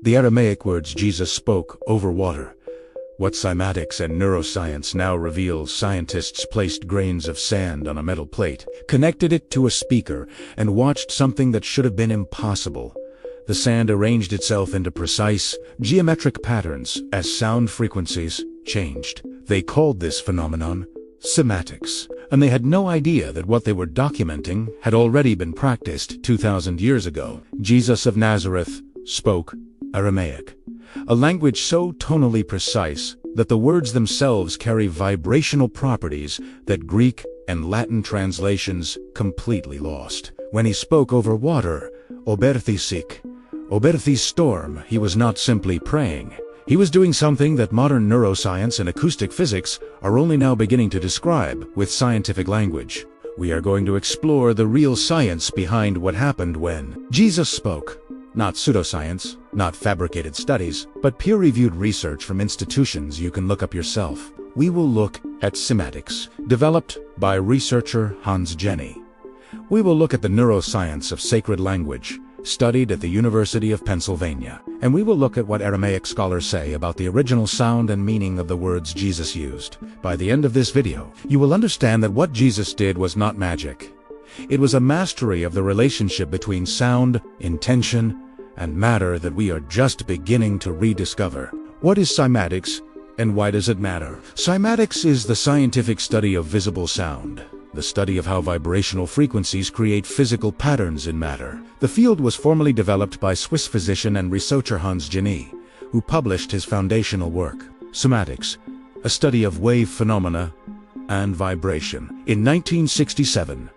The Aramaic words Jesus spoke over water. What cymatics and neuroscience now reveals: scientists placed grains of sand on a metal plate, connected it to a speaker, and watched something that should have been impossible. The sand arranged itself into precise, geometric patterns as sound frequencies changed. They called this phenomenon Cymatics, and they had no idea that what they were documenting had already been practiced 2,000 years ago. Jesus of Nazareth spoke Aramaic, a language so tonally precise that the words themselves carry vibrational properties that Greek and Latin translations completely lost. When he spoke over water, Oberthis storm, he was not simply praying. He was doing something that modern neuroscience and acoustic physics are only now beginning to describe with scientific language. We are going to explore the real science behind what happened when Jesus spoke. Not pseudoscience, not fabricated studies, but peer-reviewed research from institutions you can look up yourself. We will look at cymatics, developed by researcher Hans Jenny. We will look at the neuroscience of sacred language, studied at the University of Pennsylvania. And we will look at what Aramaic scholars say about the original sound and meaning of the words Jesus used. By the end of this video, you will understand that what Jesus did was not magic. It was a mastery of the relationship between sound, intention, and matter that we are just beginning to rediscover. What is cymatics, and why does it matter? Cymatics is the scientific study of visible sound, the study of how vibrational frequencies create physical patterns in matter. The field was formally developed by Swiss physician and researcher Hans Jenny, who published his foundational work, Cymatics, a study of wave phenomena and vibration. In 1967,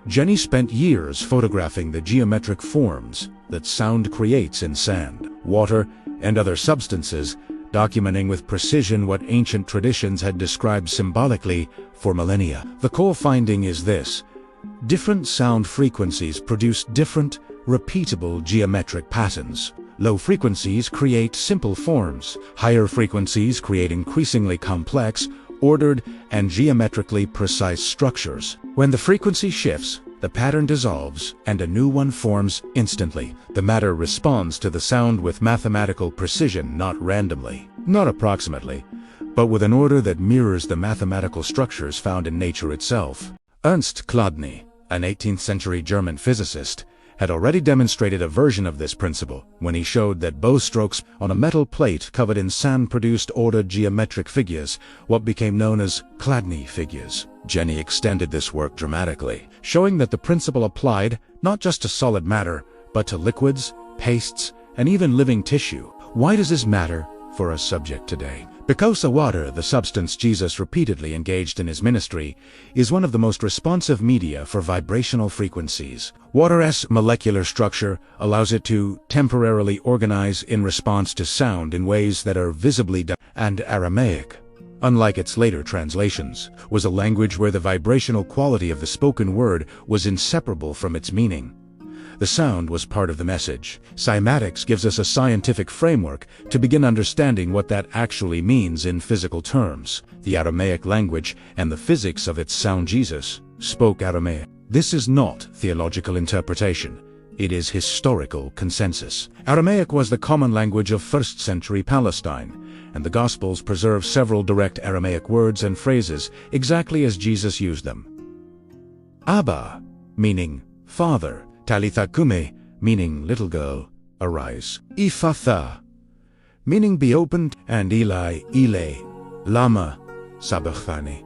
Jenny spent years photographing the geometric forms that sound creates in sand, water, and other substances, documenting with precision what ancient traditions had described symbolically for millennia. The core finding is this: different sound frequencies produce different, repeatable geometric patterns. Low frequencies create simple forms. Higher frequencies create increasingly complex, ordered, and geometrically precise structures. When the frequency shifts, the pattern dissolves and a new one forms instantly. The matter responds to the sound with mathematical precision, not randomly, not approximately, but with an order that mirrors the mathematical structures found in nature itself. Ernst Chladni, an 18th century German physicist, had already demonstrated a version of this principle when he showed that bow strokes on a metal plate covered in sand produced ordered geometric figures, what became known as Chladni figures. Jenny extended this work dramatically, showing that the principle applied not just to solid matter, but to liquids, pastes, and even living tissue. Why does this matter for our subject today? Because the water, the substance Jesus repeatedly engaged in his ministry, is one of the most responsive media for vibrational frequencies. Water's molecular structure allows it to temporarily organize in response to sound in ways that are visibly and Aramaic, unlike its later translations, was a language where the vibrational quality of the spoken word was inseparable from its meaning. The sound was part of the message. Cymatics gives us a scientific framework to begin understanding what that actually means in physical terms. The Aramaic language and the physics of its sound. Jesus spoke Aramaic. This is not theological interpretation. It is historical consensus. Aramaic was the common language of 1st century Palestine, and the Gospels preserve several direct Aramaic words and phrases exactly as Jesus used them. Abba, meaning father. Talitha kume, meaning little girl, arise. Iphatha, meaning be opened, and Eli, lama, sabachthani,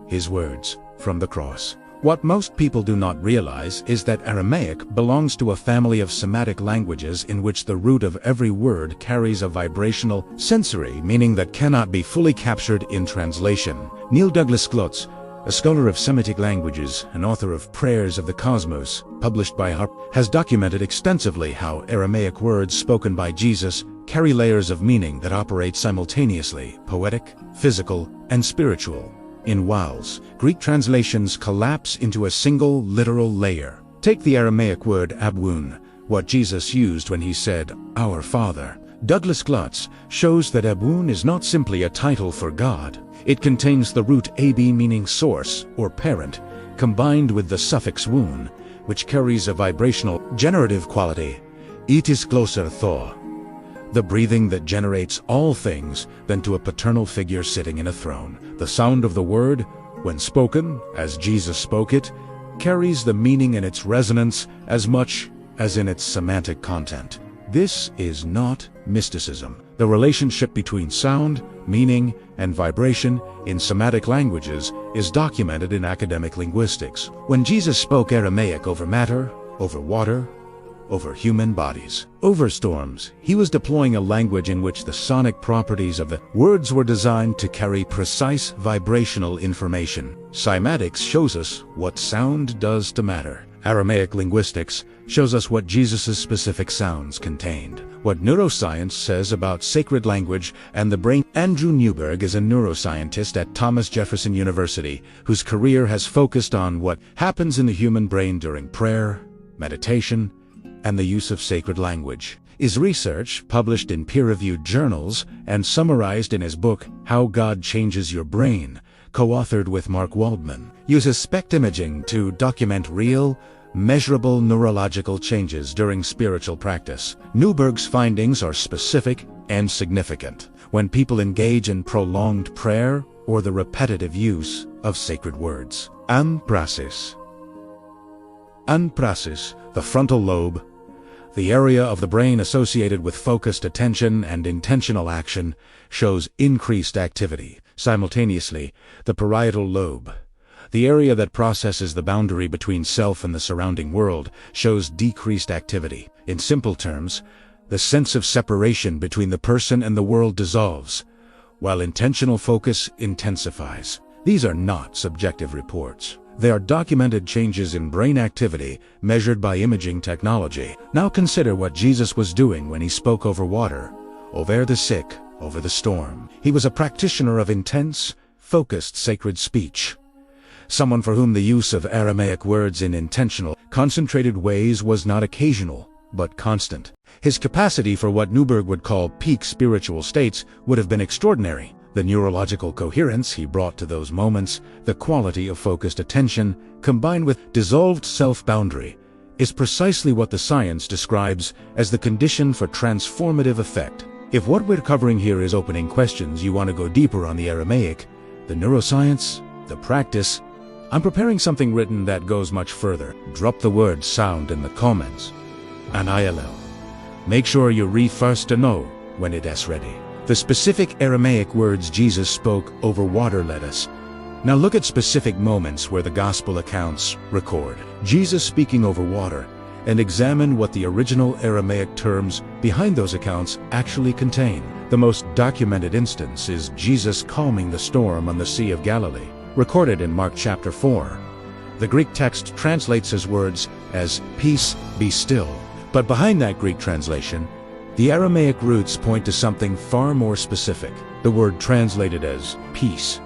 his words from the cross. What most people do not realize is that Aramaic belongs to a family of Semitic languages in which the root of every word carries a vibrational, sensory meaning that cannot be fully captured in translation. Neil Douglas Klotz, a scholar of Semitic languages and author of Prayers of the Cosmos, published by Harp, has documented extensively how Aramaic words spoken by Jesus carry layers of meaning that operate simultaneously: poetic, physical, and spiritual. In whiles, Greek translations collapse into a single literal layer. Take the Aramaic word abun, what Jesus used when he said, "Our Father." Douglas Klotz shows that abun is not simply a title for God. It contains the root ab meaning source or parent, combined with the suffix wun, which carries a vibrational, generative quality. It is closer Thor. the breathing that generates all things, than to a paternal figure sitting in a throne. The sound of the word, when spoken, as Jesus spoke it, carries the meaning in its resonance as much as in its semantic content. This is not mysticism. The relationship between sound, meaning, and vibration in Semitic languages is documented in academic linguistics. When Jesus spoke Aramaic over matter, over water, over human bodies, over storms, he was deploying a language in which the sonic properties of the words were designed to carry precise vibrational information. Cymatics shows us what sound does to matter. Aramaic linguistics shows us what Jesus' specific sounds contained. What neuroscience says about sacred language and the brain. Andrew Newberg is a neuroscientist at Thomas Jefferson University whose career has focused on what happens in the human brain during prayer, meditation, and the use of sacred language. His research, published in peer-reviewed journals and summarized in his book, How God Changes Your Brain, co-authored with Mark Waldman, uses SPECT imaging to document real, measurable neurological changes during spiritual practice. Newberg's findings are specific and significant when people engage in prolonged prayer or the repetitive use of sacred words. Anprasis, the frontal lobe, the area of the brain associated with focused attention and intentional action, shows increased activity. Simultaneously, the parietal lobe, the area that processes the boundary between self and the surrounding world, shows decreased activity. In simple terms, the sense of separation between the person and the world dissolves, while intentional focus intensifies. These are not subjective reports. They are documented changes in brain activity measured by imaging technology. Now consider what Jesus was doing when he spoke over water, over the sick, over the storm. He was a practitioner of intense, focused sacred speech. Someone for whom the use of Aramaic words in intentional, concentrated ways was not occasional, but constant. His capacity for what Newberg would call peak spiritual states would have been extraordinary. The neurological coherence he brought to those moments, the quality of focused attention, combined with dissolved self-boundary, is precisely what the science describes as the condition for transformative effect. If what we're covering here is opening questions you want to go deeper on the Aramaic, the neuroscience, the practice, I'm preparing something written that goes much further. Drop the word sound in the comments. And ILL. Make sure you read first to know when it is ready. The specific Aramaic words Jesus spoke over water led us. Now look at specific moments where the gospel accounts record Jesus speaking over water, and examine what the original Aramaic terms behind those accounts actually contain. The most documented instance is Jesus calming the storm on the Sea of Galilee, recorded in Mark chapter 4. The Greek text translates his words as, "Peace, be still." But behind that Greek translation, the Aramaic roots point to something far more specific. The word translated as peace,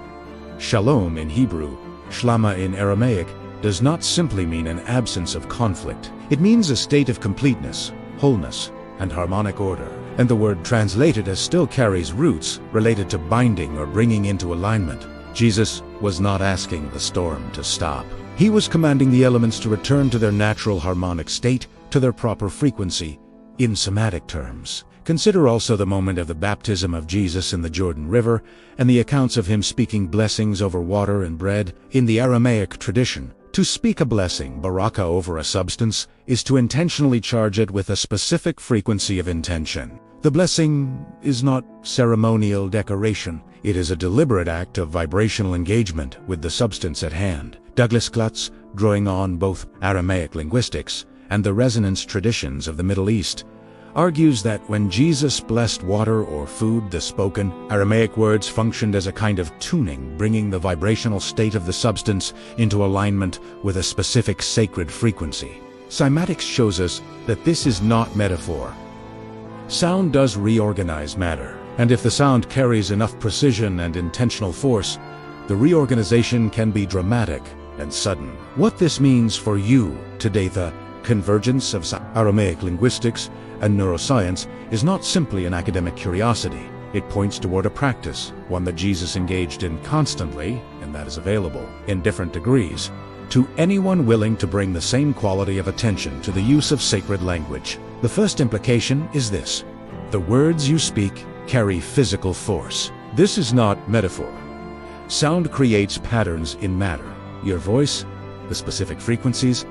shalom in Hebrew, shlama in Aramaic, does not simply mean an absence of conflict. It means a state of completeness, wholeness, and harmonic order. And the word translated as still carries roots related to binding or bringing into alignment. Jesus was not asking the storm to stop. He was commanding the elements to return to their natural harmonic state, to their proper frequency, in somatic terms. Consider also the moment of the baptism of Jesus in the Jordan River and the accounts of him speaking blessings over water and bread. In the Aramaic tradition, to speak a blessing, baraka, over a substance is to intentionally charge it with a specific frequency of intention. The blessing is not ceremonial decoration. It is a deliberate act of vibrational engagement with the substance at hand. Douglas Klutz, drawing on both Aramaic linguistics and the resonance traditions of the Middle East, argues that when Jesus blessed water or food, the spoken Aramaic words functioned as a kind of tuning, bringing the vibrational state of the substance into alignment with a specific sacred frequency. Cymatics shows us that this is not metaphor. Sound does reorganize matter, and if the sound carries enough precision and intentional force, the reorganization can be dramatic and sudden. What this means for you today, the convergence of Aramaic linguistics and neuroscience, is not simply an academic curiosity. It points toward a practice, one that Jesus engaged in constantly, and that is available, in different degrees, to anyone willing to bring the same quality of attention to the use of sacred language. The first implication is this: The words you speak carry physical force. This is not metaphor. Sound creates patterns in matter. Your voice, the specific frequencies,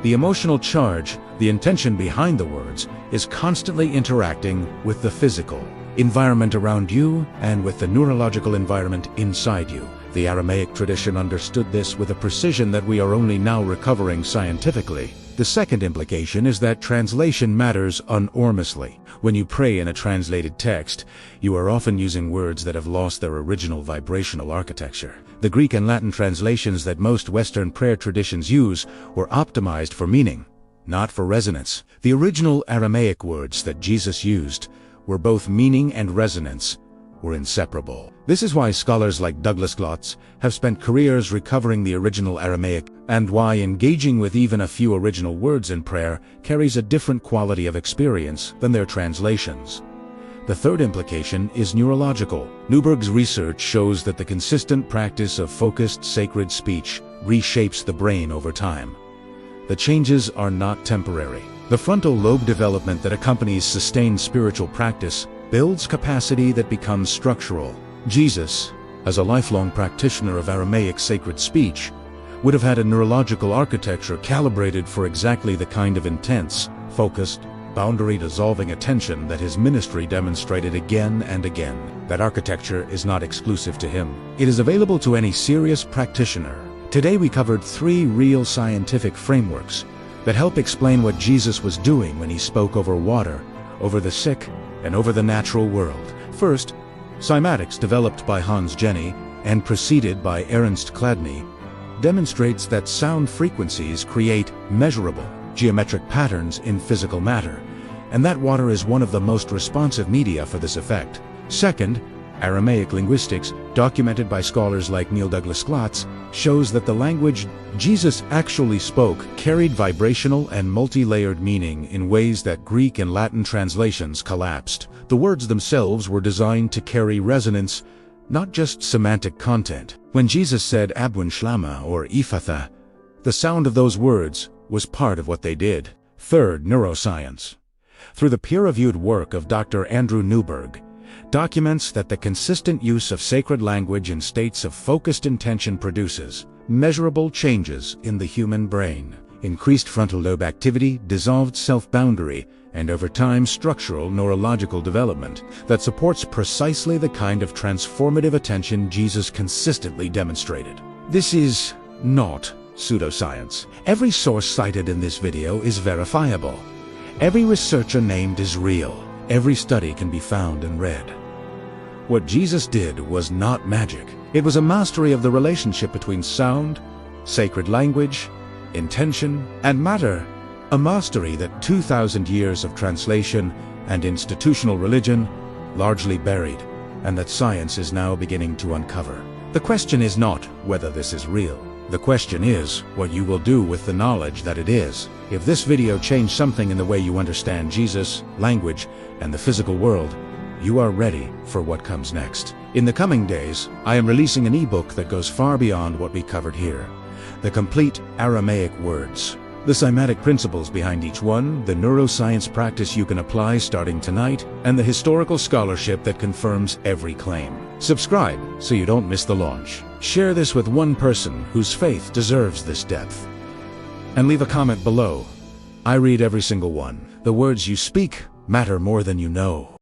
the emotional charge, the intention behind the words is constantly interacting with the physical environment around you and with the neurological environment inside you. The Aramaic tradition understood this with a precision that we are only now recovering scientifically. The second implication is that translation matters enormously. When you pray in a translated text, you are often using words that have lost their original vibrational architecture. The Greek and Latin translations that most Western prayer traditions use were optimized for meaning, not for resonance. The original Aramaic words that Jesus used were both meaning and resonance were inseparable. This is why scholars like Douglas Glotz have spent careers recovering the original Aramaic, and why engaging with even a few original words in prayer carries a different quality of experience than their translations. The third implication is neurological. Newberg's research shows that the consistent practice of focused sacred speech reshapes the brain over time. The changes are not temporary. The frontal lobe development that accompanies sustained spiritual practice builds capacity that becomes structural. Jesus, as a lifelong practitioner of Aramaic sacred speech, would have had a neurological architecture calibrated for exactly the kind of intense, focused, boundary-dissolving attention that his ministry demonstrated again and again. That architecture is not exclusive to him. It is available to any serious practitioner. Today we covered 3 real scientific frameworks that help explain what Jesus was doing when he spoke over water, over the sick, and over the natural world. First, Cymatics, developed by Hans Jenny and preceded by Ernst Chladni, demonstrates that sound frequencies create measurable, geometric patterns in physical matter, and that water is one of the most responsive media for this effect. Second, Aramaic linguistics, documented by scholars like Neil Douglas Glotz, shows that the language Jesus actually spoke carried vibrational and multi-layered meaning in ways that Greek and Latin translations collapsed. The words themselves were designed to carry resonance, not just semantic content. When Jesus said Abun Shlama or Ephatha, the sound of those words was part of what they did. Third, neuroscience. Through the peer-reviewed work of Dr. Andrew Newberg, documents that the consistent use of sacred language in states of focused intention produces measurable changes in the human brain. Increased frontal lobe activity, dissolved self-boundary, and over time structural neurological development that supports precisely the kind of transformative attention Jesus consistently demonstrated. This is not pseudoscience. Every source cited in this video is verifiable. Every researcher named is real. Every study can be found and read. What Jesus did was not magic. It was a mastery of the relationship between sound, sacred language, intention, and matter. A mastery that 2,000 years of translation and institutional religion largely buried, and that science is now beginning to uncover. The question is not whether this is real. The question is what you will do with the knowledge that it is. If this video changed something in the way you understand Jesus, language, and the physical world, you are ready for what comes next. In the coming days, I am releasing an ebook that goes far beyond what we covered here. The complete Aramaic words, the cymatic principles behind each one, the neuroscience practice you can apply starting tonight, and the historical scholarship that confirms every claim. Subscribe so you don't miss the launch. Share this with one person whose faith deserves this depth. And leave a comment below. I read every single one. The words you speak matter more than you know.